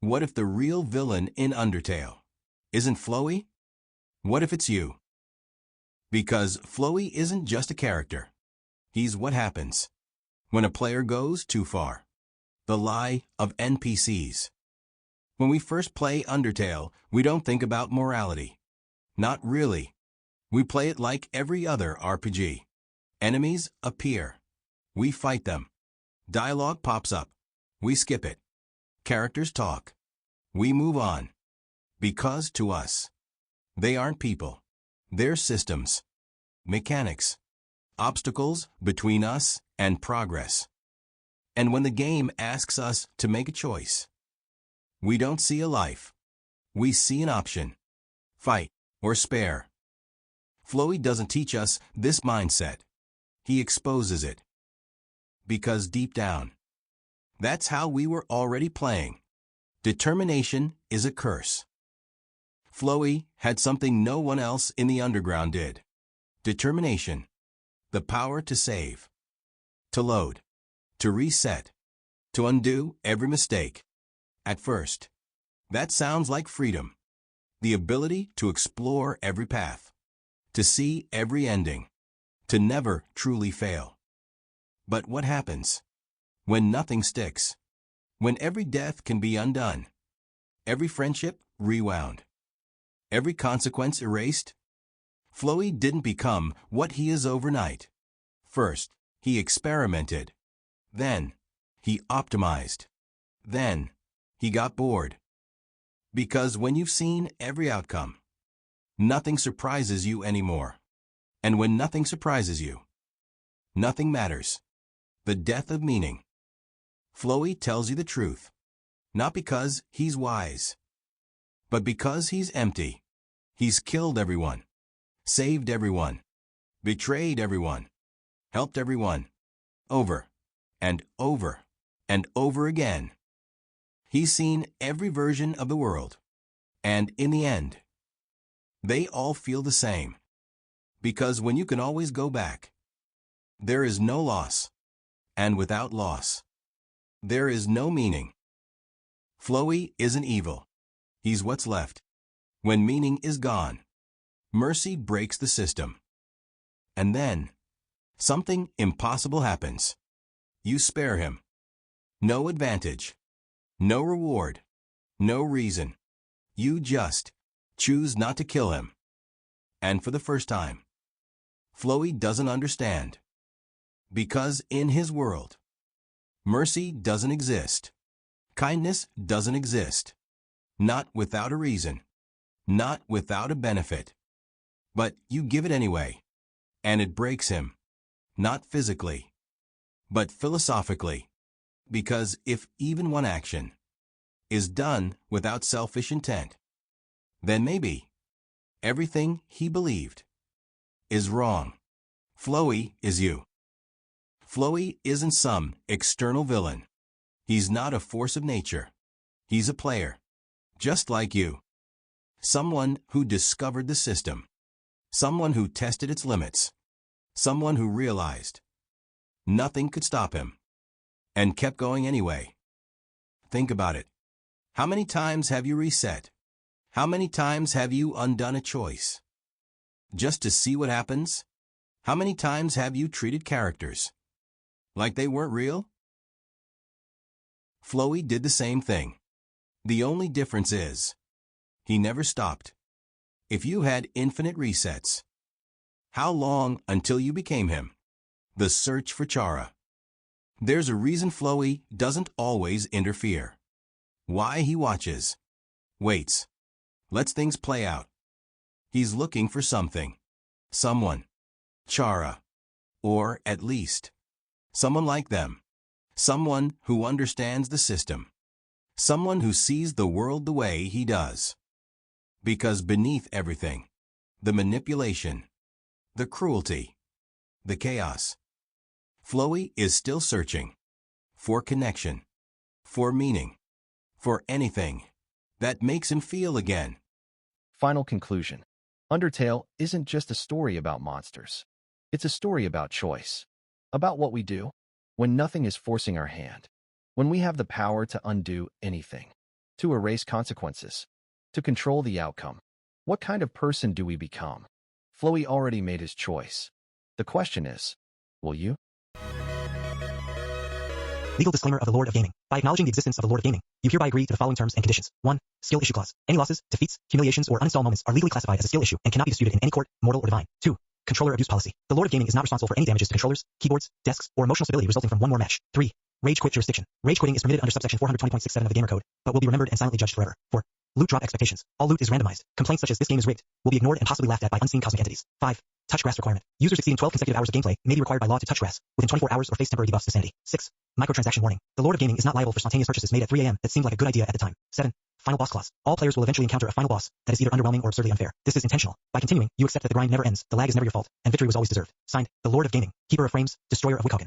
What if the real villain in Undertale isn't Flowey? What if it's you? Because Flowey isn't just a character. He's what happens when a player goes too far. The lie of NPCs. When we first play Undertale, we don't think about morality. Not really. We play it like every other RPG. Enemies appear. We fight them. Dialogue pops up. We skip it. Characters talk. We move on. Because to us, they aren't people. They're systems. Mechanics. Obstacles between us and progress. And when the game asks us to make a choice, we don't see a life. We see an option. Fight or spare. Flowey doesn't teach us this mindset. He exposes it. Because deep down, that's how we were already playing. Determination is a curse. Flowey had something no one else in the underground did. Determination. The power to save. To load. To reset. To undo every mistake. At first, that sounds like freedom. The ability to explore every path. To see every ending. To never truly fail. But what happens when nothing sticks? When every death can be undone? Every friendship rewound? Every consequence erased? Flowey didn't become what he is overnight. First, he experimented. Then, he optimized. Then, he got bored. Because when you've seen every outcome, nothing surprises you anymore. And when nothing surprises you, nothing matters. The death of meaning. Flowey tells you the truth. Not because he's wise, but because he's empty. He's killed everyone. Saved everyone. Betrayed everyone. Helped everyone. Over. And over. And over again. He's seen every version of the world. And in the end, they all feel the same. Because when you can always go back, there is no loss. And without loss, there is no meaning. Flowey isn't evil. He's what's left. When meaning is gone, mercy breaks the system. And then, something impossible happens. You spare him. No advantage. No reward. No reason. You just choose not to kill him. And for the first time, Flowey doesn't understand. Because in his world, mercy doesn't exist. Kindness doesn't exist. Not without a reason. Not without a benefit. But you give it anyway. And it breaks him. Not physically, but philosophically. Because if even one action is done without selfish intent, then maybe everything he believed is wrong. Flowey is you. Flowey isn't some external villain. He's not a force of nature. He's a player, just like you. Someone who discovered the system. Someone who tested its limits. Someone who realized nothing could stop him and kept going anyway. Think about it. How many times have you reset? How many times have you undone a choice just to see what happens? How many times have you treated characters like they weren't real? Flowey did the same thing. The only difference is, he never stopped. If you had infinite resets, how long until you became him? The search for Chara. There's a reason Flowey doesn't always interfere. Why he watches. Waits. Lets things play out. He's looking for something. Someone. Chara. Or, at least, someone like them. Someone who understands the system. Someone who sees the world the way he does. Because beneath everything, the manipulation, the cruelty, the chaos, Flowey is still searching for connection, for meaning, for anything that makes him feel again. Final conclusion. Undertale isn't just a story about monsters. It's a story about choice. About what we do when nothing is forcing our hand. When we have the power to undo anything. to erase consequences, to control the outcome. What kind of person do we become? Flowey already made his choice. The question is, will you? Legal disclaimer of the Lord of Gaming. By acknowledging the existence of the Lord of Gaming, you hereby agree to the following terms and conditions. 1. Skill issue clause. Any losses, defeats, humiliations, or uninstall moments are legally classified as a skill issue and cannot be disputed in any court, mortal or divine. 2. Controller abuse policy. The Lord of Gaming is not responsible for any damages to controllers, keyboards, desks, or emotional stability resulting from one more match. 3. Rage quit jurisdiction. Rage quitting is permitted under subsection 420.67 of the Gamer Code, but will be remembered and silently judged forever. 4. Loot drop expectations. All loot is randomized. Complaints such as this game is rigged will be ignored and possibly laughed at by unseen cosmic entities. 5. Touch grass requirement. Users exceeding 12 consecutive hours of gameplay may be required by law to touch grass within 24 hours or face temporary debuffs to sanity. 6. Microtransaction warning. The Lord of Gaming is not liable for spontaneous purchases made at 3 a.m. that seemed like a good idea at the time. 7. Final boss clause. All players will eventually encounter a final boss that is either underwhelming or absurdly unfair. This is intentional. By continuing, you accept that the grind never ends, the lag is never your fault, and victory was always deserved. Signed, the Lord of Gaming, Keeper of Frames, Destroyer of Wicaugen.